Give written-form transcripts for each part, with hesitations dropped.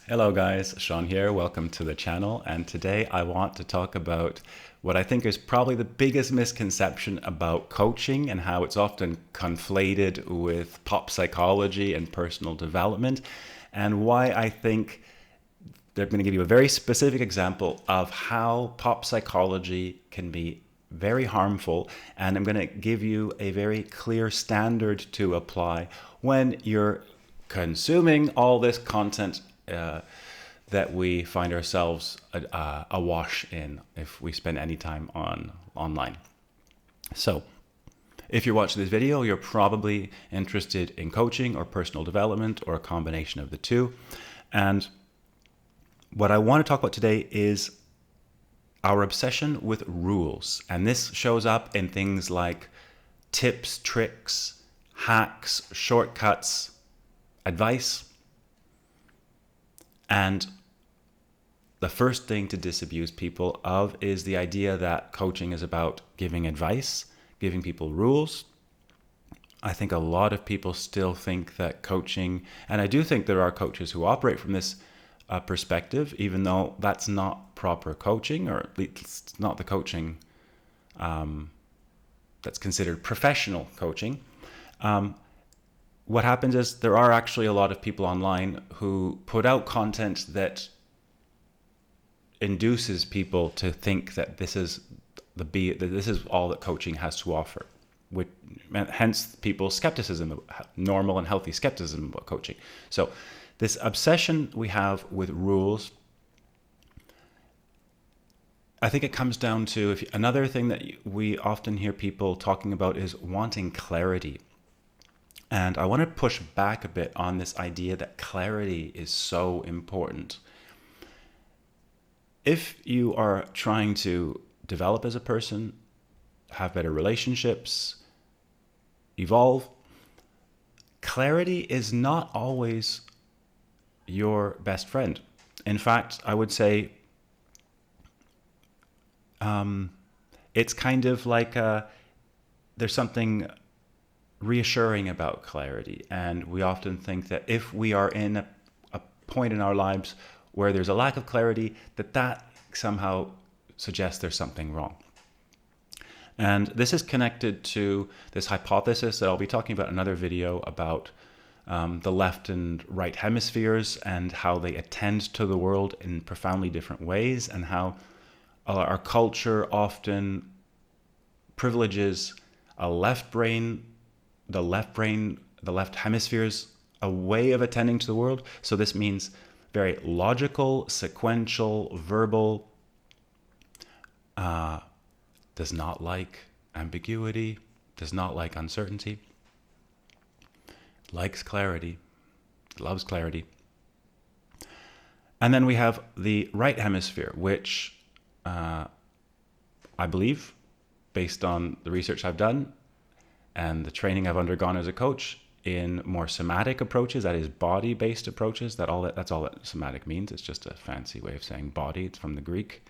Hello guys, Sean here. Welcome to the channel. And today I want to talk about what I think is probably the biggest misconception about coaching and how it's often conflated with pop psychology and personal development, and why I think they're going to give you a very specific example of how pop psychology can be very harmful. And I'm going to give you a very clear standard to apply when you're consuming all this content that we find ourselves awash in if we spend any time online. So if you're watching this video, you're probably interested in coaching or personal development or a combination of the two. And what I want to talk about today is our obsession with rules. And this shows up in things like tips, tricks, hacks, shortcuts, advice. And the first thing to disabuse people of is the idea that coaching is about giving advice, giving people rules. I think a lot of people still think that coaching, and I do think there are coaches who operate from this perspective, even though that's not proper coaching, or at least not the coaching that's considered professional coaching. What happens is there are actually a lot of people online who put out content that induces people to think that this is all that coaching has to offer, which hence people's skepticism, normal and healthy skepticism about coaching. So this obsession we have with rules, I think it comes down to another thing that we often hear people talking about is wanting clarity. And I want to push back a bit on this idea that clarity is so important. If you are trying to develop as a person, have better relationships, evolve, clarity is not always your best friend. In fact, I would say it's kind of like there's something reassuring about clarity. And we often think that if we are in a point in our lives where there's a lack of clarity, that somehow suggests there's something wrong. And this is connected to this hypothesis that I'll be talking about in another video about the left and right hemispheres and how they attend to the world in profoundly different ways, and how our culture often privileges the left hemisphere's a way of attending to the world. So this means very logical, sequential, verbal, does not like ambiguity, does not like uncertainty, likes clarity, loves clarity. And then we have the right hemisphere, which I believe, based on the research I've done and the training I've undergone as a coach, in more somatic approaches, that is body-based approaches, that's all that somatic means. It's just a fancy way of saying body. It's from the Greek.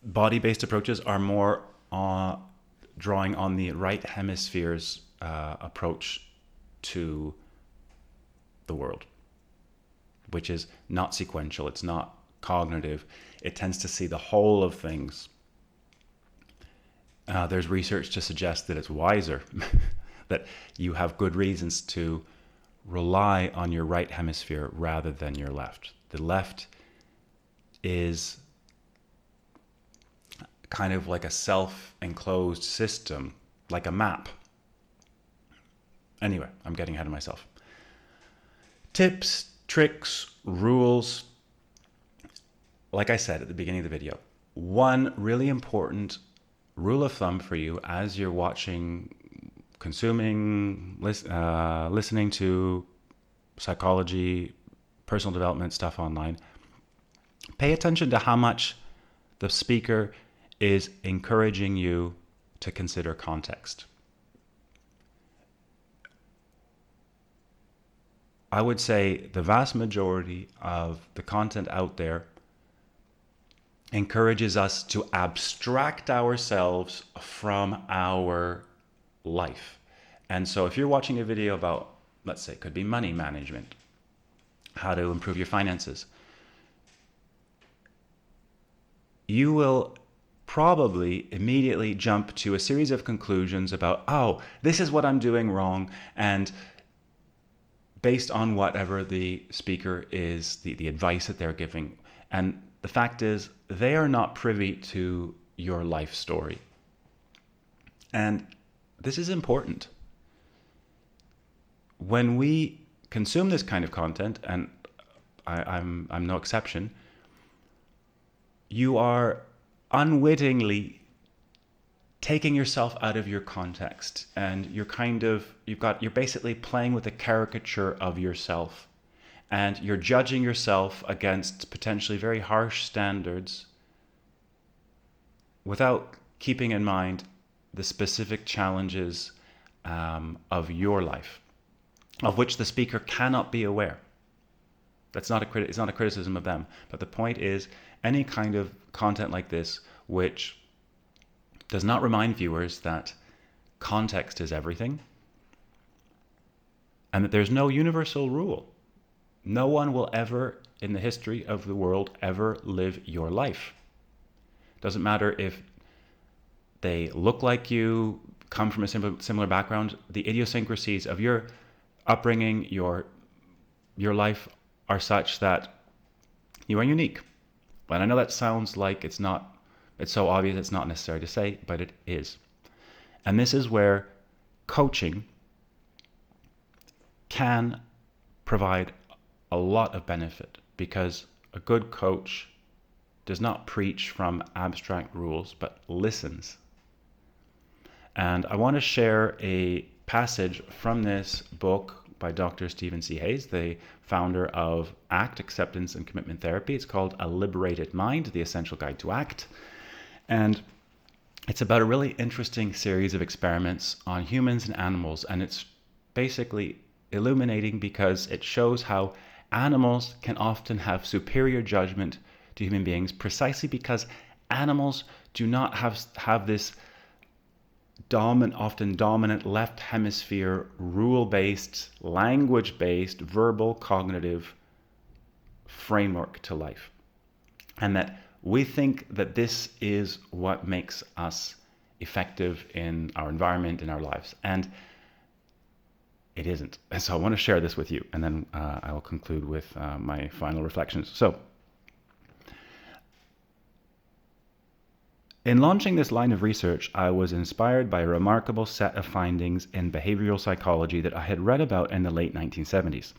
Body-based approaches are more drawing on the right hemisphere's approach to the world, which is not sequential. It's not cognitive. It tends to see the whole of things. There's research to suggest that it's wiser, that you have good reasons to rely on your right hemisphere rather than your left. The left is kind of like a self-enclosed system, like a map. Anyway, I'm getting ahead of myself. Tips, tricks, rules. Like I said at the beginning of the video, one really important rule of thumb for you as you're watching, consuming, listening to psychology, personal development stuff online, pay attention to how much the speaker is encouraging you to consider context. I would say the vast majority of the content out there encourages us to abstract ourselves from our life. And so if you're watching a video about, let's say, it could be money management, how to improve your finances, you will probably immediately jump to a series of conclusions about, oh, this is what I'm doing wrong. And based on whatever the speaker is, the advice that they're giving. And the fact is, they are not privy to your life story. And this is important. When we consume this kind of content, and I'm no exception, you are unwittingly taking yourself out of your context, and you're basically playing with a caricature of yourself, and you're judging yourself against potentially very harsh standards without keeping in mind the specific challenges of your life, of which the speaker cannot be aware. It's not a criticism of them, but the point is, any kind of content like this which does not remind viewers that context is everything, and that there's no universal rule. No one will ever, in the history of the world, ever live your life. Doesn't matter if they look like you, come from a similar background. The idiosyncrasies of your upbringing, your life are such that you are unique. But I know that sounds like it's so obvious it's not necessary to say, but it is. And this is where coaching can provide a lot of benefit, because a good coach does not preach from abstract rules, but listens. And I want to share a passage from this book by Dr. Stephen C. Hayes, the founder of ACT, Acceptance and Commitment Therapy. It's called A Liberated Mind, The Essential Guide to ACT. And it's about a really interesting series of experiments on humans and animals. And it's basically illuminating because it shows how animals can often have superior judgment to human beings, precisely because animals do not have this often dominant left hemisphere, rule-based, language-based, verbal, cognitive framework to life. And that we think that this is what makes us effective in our environment, in our lives. And it isn't. And so I want to share this with you, and then I will conclude with my final reflections. So, in launching this line of research, I was inspired by a remarkable set of findings in behavioral psychology that I had read about in the late 1970s.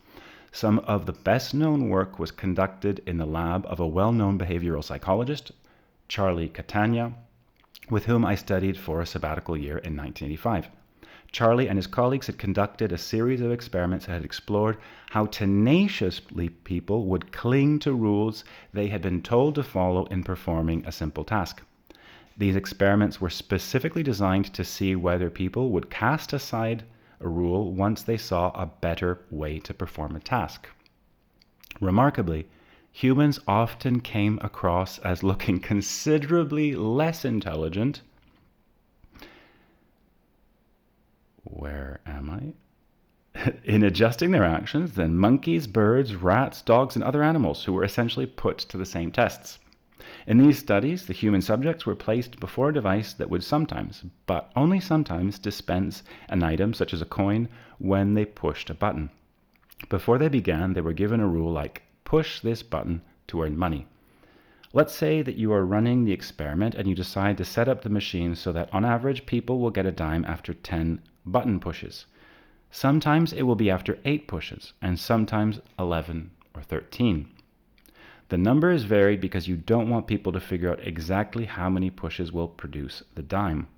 Some of the best known work was conducted in the lab of a well-known behavioral psychologist, Charlie Catania, with whom I studied for a sabbatical year in 1985. Charlie and his colleagues had conducted a series of experiments that had explored how tenaciously people would cling to rules they had been told to follow in performing a simple task. These experiments were specifically designed to see whether people would cast aside a rule once they saw a better way to perform a task. Remarkably, humans often came across as looking considerably less intelligent. Where am I? In adjusting their actions than monkeys, birds, rats, dogs, and other animals who were essentially put to the same tests. In these studies, the human subjects were placed before a device that would sometimes, but only sometimes, dispense an item such as a coin when they pushed a button. Before they began, they were given a rule like, push this button to earn money. Let's say that you are running the experiment and you decide to set up the machine so that on average people will get a dime after 10 button pushes. Sometimes it will be after 8 pushes, and sometimes 11 or 13. The number is varied because you don't want people to figure out exactly how many pushes will produce the dime.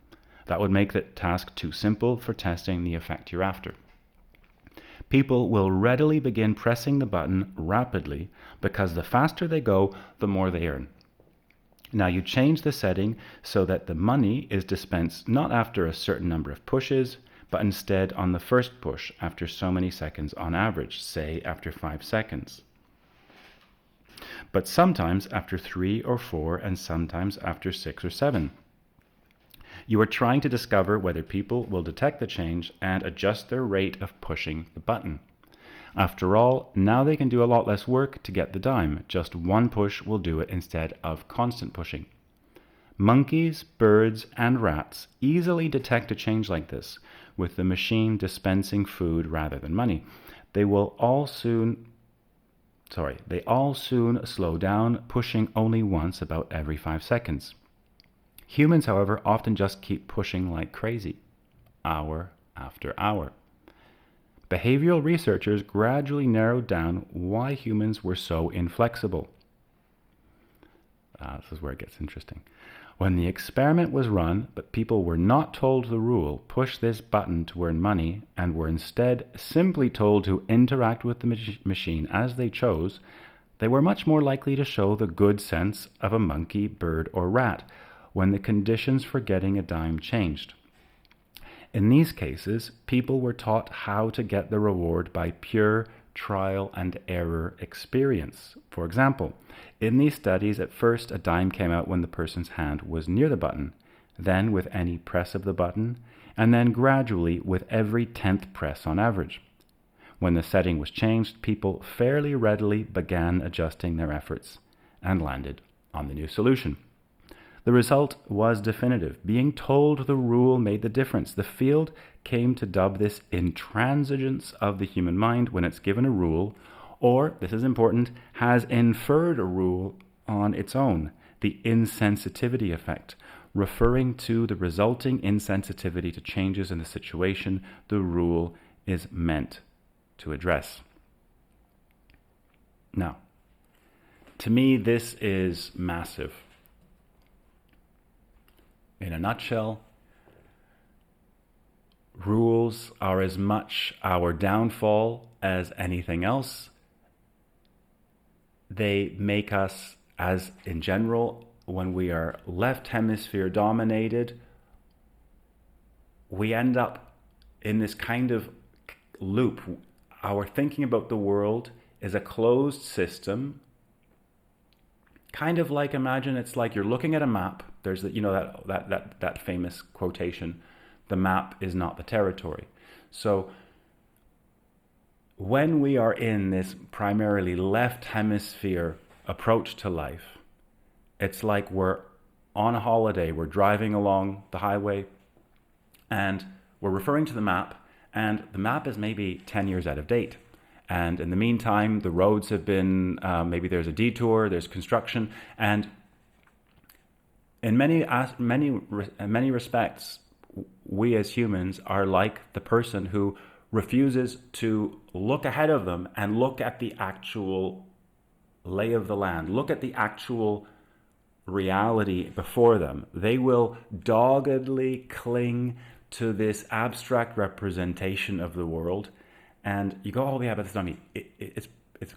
That would make the task too simple for testing the effect you're after. People will readily begin pressing the button rapidly because the faster they go, the more they earn. Now you change the setting so that the money is dispensed not after a certain number of pushes, but instead on the first push after so many seconds on average, say after 5 seconds. But sometimes after 3 or 4, and sometimes after 6 or 7. You are trying to discover whether people will detect the change and adjust their rate of pushing the button. After all, now they can do a lot less work to get the dime. Just one push will do it instead of constant pushing. Monkeys, birds, and rats easily detect a change like this, with the machine dispensing food rather than money. They all soon slow down, pushing only once about every 5 seconds. Humans, however, often just keep pushing like crazy, hour after hour. Behavioral researchers gradually narrowed down why humans were so inflexible. This is where it gets interesting. When the experiment was run, but people were not told the rule, push this button to earn money, and were instead simply told to interact with the machine as they chose, they were much more likely to show the good sense of a monkey, bird, or rat when the conditions for getting a dime changed. In these cases, people were taught how to get the reward by pure trial and error experience. For example, in these studies, at first a dime came out when the person's hand was near the button, then with any press of the button, and then gradually with every 10th press on average. When the setting was changed, people fairly readily began adjusting their efforts and landed on the new solution. The result was definitive. Being told the rule made the difference. The field came to dub this intransigence of the human mind when it's given a rule, or, this is important, has inferred a rule on its own, the insensitivity effect, referring to the resulting insensitivity to changes in the situation the rule is meant to address. Now, to me, this is massive. In a nutshell, rules are as much our downfall as anything else. They make us, as in general, when we are left hemisphere dominated, we end up in this kind of loop. Our thinking about the world is a closed system. Kind of like, imagine it's like you're looking at a map. There's that famous quotation, the map is not the territory. So when we are in this primarily left hemisphere approach to life, it's like we're on a holiday, we're driving along the highway, and we're referring to the map, and the map is maybe 10 years out of date. And in the meantime, the roads have been, maybe there's a detour, there's construction, and in many respects, we as humans are like the person who refuses to look ahead of them and look at the actual lay of the land, look at the actual reality before them. They will doggedly cling to this abstract representation of the world. And you go, oh yeah, but it's not me. It's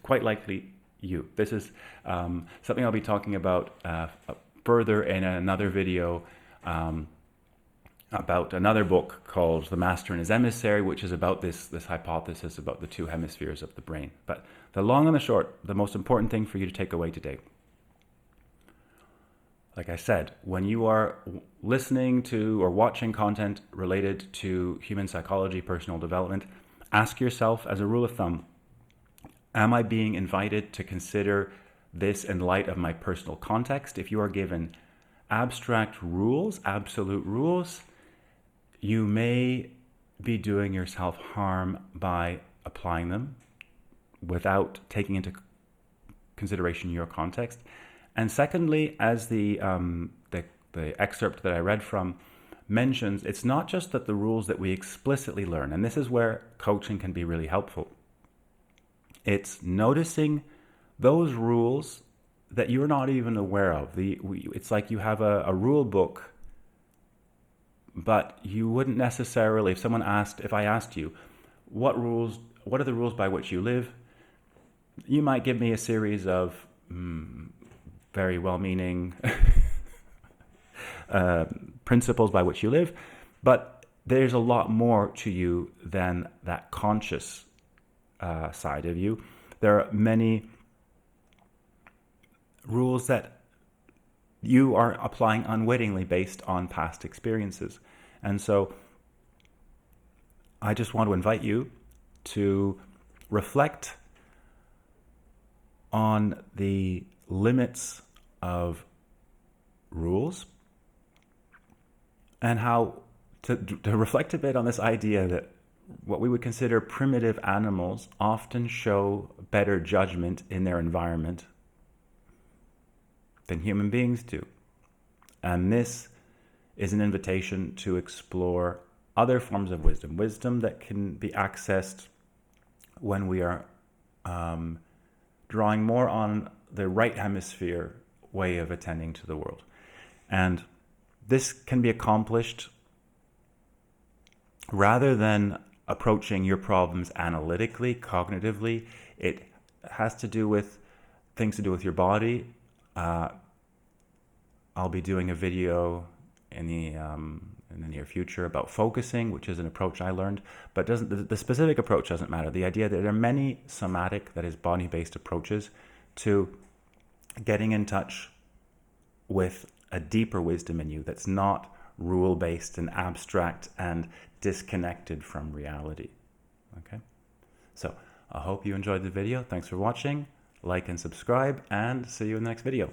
quite likely you. This is something I'll be talking about further in another video about another book called The Master and His Emissary, which is about this hypothesis about the two hemispheres of the brain. But the long and the short, the most important thing for you to take away today, like I said, when you are listening to or watching content related to human psychology, personal development, ask yourself, as a rule of thumb, am I being invited to consider this in light of my personal context? If you are given abstract rules, absolute rules, you may be doing yourself harm by applying them without taking into consideration your context. And secondly, as the excerpt that I read from mentions, it's not just that the rules that we explicitly learn, and this is where coaching can be really helpful. It's noticing those rules that you're not even aware of. It's like you have a rule book, but you wouldn't necessarily, if I asked you, what are the rules by which you live? You might give me a series of very well-meaning principles by which you live, but there's a lot more to you than that conscious side of you. There are many rules that you are applying unwittingly based on past experiences. And so I just want to invite you to reflect on the limits of rules and how to reflect a bit on this idea that what we would consider primitive animals often show better judgment in their environment than human beings do. And this is an invitation to explore other forms of wisdom, wisdom that can be accessed when we are drawing more on the right hemisphere way of attending to the world. And this can be accomplished rather than approaching your problems analytically, cognitively. It has to do with things to do with your body. I'll be doing a video in the near future about focusing, which is an approach I learned, but the specific approach doesn't matter. The idea that there are many somatic, that is body-based approaches to getting in touch with a deeper wisdom in you that's not rule-based and abstract and disconnected from reality. Okay? So I hope you enjoyed the video. Thanks for watching. Like and subscribe, and see you in the next video.